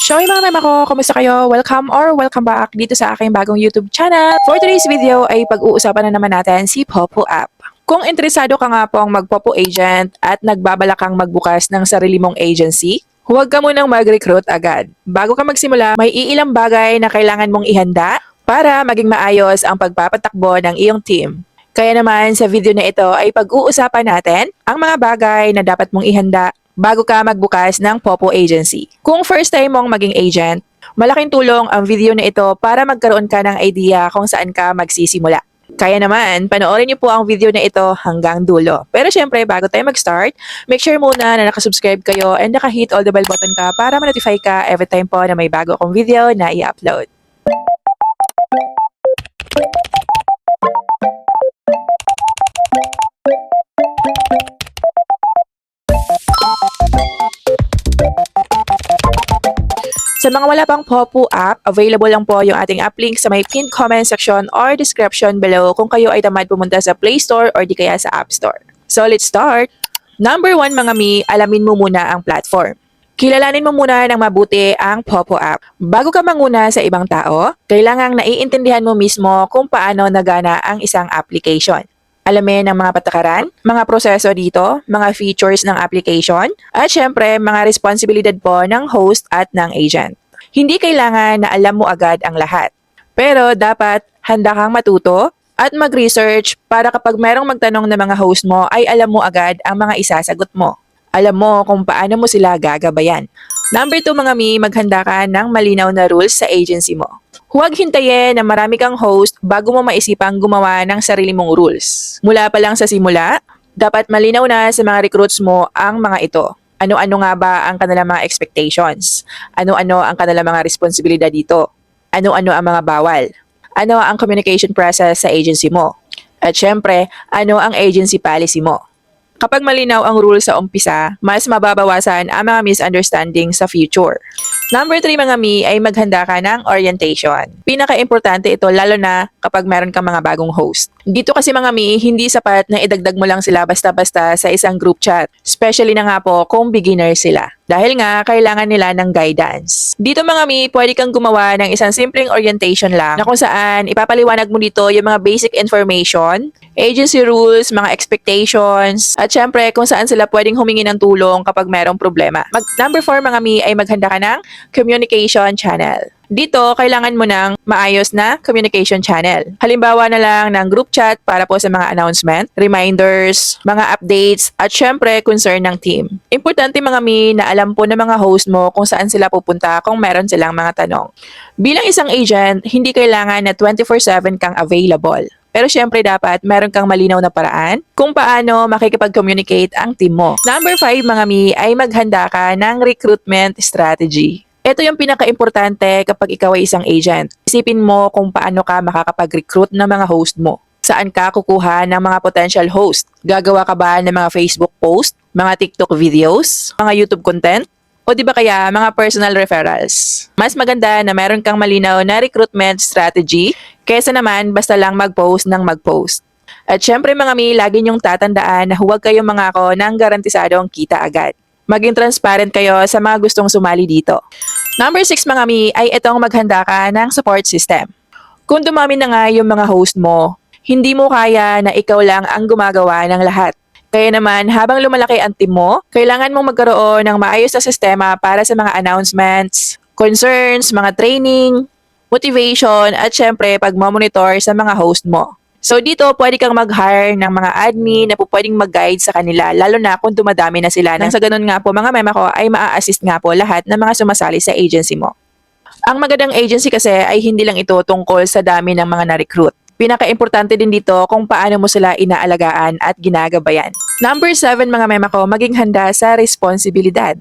So, mga meme ako, kumusta kayo? Welcome back dito sa aking bagong YouTube channel. For today's video ay pag-uusapan na naman natin si Popo App. Kung interesado ka nga pong mag-Popo agent at nagbabalak kang magbukas ng sarili mong agency, huwag ka munang mag-recruit agad. Bago ka magsimula, may iilang bagay na kailangan mong ihanda para maging maayos ang pagpapatakbo ng iyong team. Kaya naman sa video na ito ay pag-uusapan natin ang mga bagay na dapat mong ihanda bago ka magbukas ng Popo Agency. Kung first time mong maging agent, malaking tulong ang video na ito para magkaroon ka ng idea kung saan ka magsisimula. Kaya naman, panoorin niyo po ang video na ito hanggang dulo. Pero syempre, bago tayo mag-start, make sure muna na nakasubscribe kayo and naka-hit all the bell button ka para ma-notify ka every time po na may bago akong video na i-upload. Sa mga wala pang Popo app, available lang po yung ating app link sa may pinned comment section or description below kung kayo ay tamad pumunta sa Play Store or di kaya sa App Store. So let's start! Number 1 mga mi, alamin mo muna ang platform. Kilalanin mo muna ng mabuti ang Popo app. Bago ka manguna sa ibang tao, kailangang naiintindihan mo mismo kung paano nagana ang isang application. Alamin ang mga patakaran, mga proseso dito, mga features ng application, at syempre mga responsibilidad po ng host at ng agent. Hindi kailangan na alam mo agad ang lahat. Pero dapat handa kang matuto at mag-research para kapag merong magtanong ng mga host mo ay alam mo agad ang mga isasagot mo. Alam mo kung paano mo sila gagabayan. Number 2 mga mi, maghanda ka ng malinaw na rules sa agency mo. Huwag hintayin na marami kang host bago mo maisipang gumawa ng sarili mong rules. Mula pa lang sa simula, dapat malinaw na sa mga recruits mo ang mga ito. Ano-ano nga ba ang kanilang mga expectations? Ano-ano ang kanilang mga responsibilidad dito? Ano-ano ang mga bawal? Ano ang communication process sa agency mo? At syempre, ano ang agency policy mo? Kapag malinaw ang rules sa umpisa, mas mababawasan ang mga misunderstanding sa future. Number 3 mga mi ay maghanda ka ng orientation. Pinaka-importante ito lalo na kapag meron kang mga bagong host. Dito kasi mga mi, hindi sapat na idagdag mo lang sila basta-basta sa isang group chat. Especially na nga po kung beginner sila. Dahil nga, kailangan nila ng guidance. Dito mga mi, pwede kang gumawa ng isang simpleng orientation lang na kung saan ipapaliwanag mo dito yung mga basic information, agency rules, mga expectations, at syempre kung saan sila pwedeng humingi ng tulong kapag merong problema. Number 4 mga mi ay maghanda ka ng communication channel. Dito, kailangan mo ng maayos na communication channel. Halimbawa na lang ng group chat para po sa mga announcement, reminders, mga updates, at syempre concern ng team. Importante mga mi na alam po ng mga host mo kung saan sila pupunta kung meron silang mga tanong. Bilang isang agent, hindi kailangan na 24/7 kang available. Pero syempre dapat meron kang malinaw na paraan kung paano makikipag-communicate ang team mo. Number 5 mga mi ay maghanda ka ng recruitment strategy. Ito yung pinaka-importante kapag ikaw ay isang agent. Isipin mo kung paano ka makakapag-recruit ng mga host mo. Saan ka kukuha ng mga potential host? Gagawa ka ba ng mga Facebook post, mga TikTok videos, mga YouTube content? O di ba kaya mga personal referrals? Mas maganda na meron kang malinaw na recruitment strategy kaysa naman basta lang mag-post ng mag-post. At syempre mga mi, lagi niyong tatandaan na huwag kayong mangako ng garantisadong kita agad. Maging transparent kayo sa mga gustong sumali dito. Number 6 mga mi ay itong maghanda ka ng support system. Kung dumami na nga yung mga host mo, hindi mo kaya na ikaw lang ang gumagawa ng lahat. Kaya naman, habang lumalaki ang team mo, kailangan mong magkaroon ng maayos na sistema para sa mga announcements, concerns, mga training, motivation, at syempre pag-monitor sa mga host mo. So dito, pwede kang mag-hire ng mga admin na po pwedeng mag-guide sa kanila, lalo na kung dumadami na sila. Nang sa ganun nga po, mga mema ko ay maa-assist nga po lahat ng mga sumasali sa agency mo. Ang magandang agency kasi ay hindi lang ito tungkol sa dami ng mga na-recruit. Pinaka-importante din dito kung paano mo sila inaalagaan at ginagabayan. Number 7 mga mema ko, maging handa sa responsibilidad.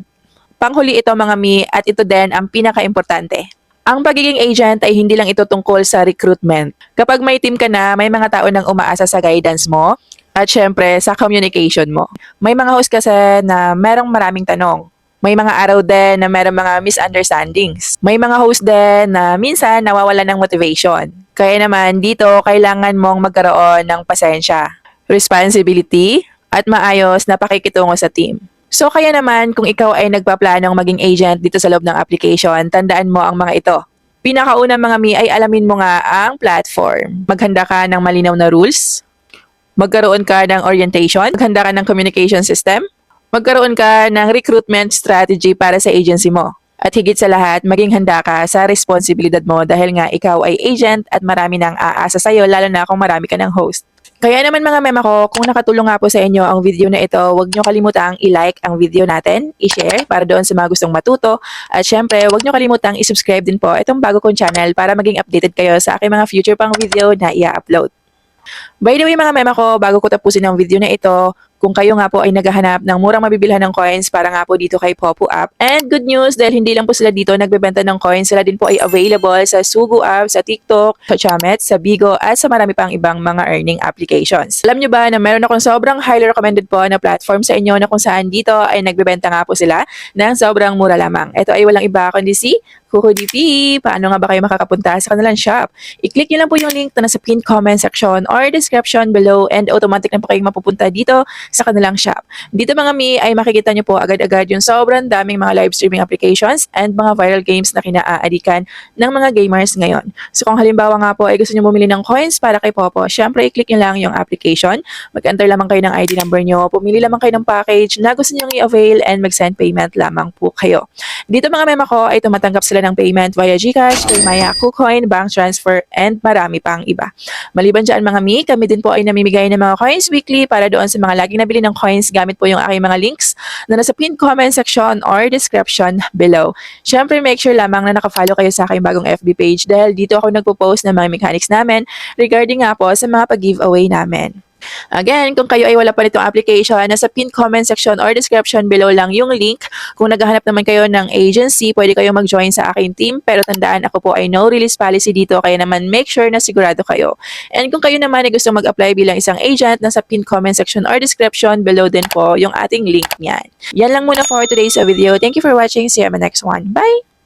Panghuli ito mga mi at ito din ang pinaka-importante. Ang pagiging agent ay hindi lang ito tungkol sa recruitment. Kapag may team ka na, may mga tao nang umaasa sa guidance mo at syempre sa communication mo. May mga host kasi na merong maraming tanong. May mga araw din na merong mga misunderstandings. May mga host din na minsan nawawalan ng motivation. Kaya naman dito, kailangan mong magkaroon ng pasensya, responsibility, at maayos na pakikitungo sa team. So kaya naman kung ikaw ay nagpaplanong maging agent dito sa loob ng application, tandaan mo ang mga ito. Pinakauna mga mi ay alamin mo nga ang platform. Maghanda ka ng malinaw na rules, magkaroon ka ng orientation, maghanda ka ng communication system, magkaroon ka ng recruitment strategy para sa agency mo. At higit sa lahat, maging handa ka sa responsibilidad mo dahil nga ikaw ay agent at marami nang aasa sa'yo lalo na kung marami ka ng host. Kaya naman mga mema ko, kung nakatulong nga po sa inyo ang video na ito, huwag nyo kalimutang i-like ang video natin, i-share para doon sa mga gustong matuto. At syempre, huwag nyo kalimutang i-subscribe din po itong bago kong channel para maging updated kayo sa aking mga future pang video na i-upload. By the way mga mema ko, bago ko tapusin ang video na ito, kung kayo nga po ay naghahanap ng murang mabibilhan ng coins para nga po dito kay Popu App. And good news, dahil hindi lang po sila dito nagbebenta ng coins, sila din po ay available sa Sugu App, sa TikTok, sa Chamet, sa Bigo, at sa marami pang ibang mga earning applications. Alam nyo ba na meron akong sobrang highly recommended po na platform sa inyo na kung saan dito ay nagbebenta nga po sila ng sobrang mura lamang. Ito ay walang iba kundi si KukuDP. Paano nga ba kayo makakapunta sa kanilang shop? I-click nyo lang po yung link na nasa pinned comment section or description below and automatic na po kayong mapupunta dito sa kanilang shop. Dito mga mi ay makikita nyo po agad-agad yung sobrang daming mga live streaming applications and mga viral games na kinaaadikan ng mga gamers ngayon. So kung halimbawa nga po ay gusto nyo bumili ng coins para kay Popo, syempre i-click nyo lang yung application, mag-enter lamang kayo ng ID number nyo, pumili lamang kayo ng package na gusto nyo i-avail and mag-send payment lamang po kayo. Dito mga mema ko ay tumatanggap sila ng payment via GCash, Paymaya, KuCoin, bank transfer, and marami pang iba. Maliban dyan mga mi, kami din po ay namimigay ng mga coins weekly para doon sa mga laging nabili ng coins gamit po yung aking mga links na nasa pinned comment section or description below. Syempre make sure lamang na nakafollow kayo sa aking bagong FB page dahil dito ako nagpo-post ng mga mechanics namin regarding nga po sa mga pag-giveaway namin. Again, kung kayo ay wala pa nitong application, nasa pinned comment section or description below lang yung link. Kung naghahanap naman kayo ng agency, pwede kayong mag-join sa aking team. Pero tandaan, ako po ay no release policy dito, kaya naman make sure na sigurado kayo. And kung kayo naman ay gusto mag-apply bilang isang agent, nasa pinned comment section or description below din po yung ating link niyan. Yan lang muna for today's video. Thank you for watching. See you on the next one. Bye!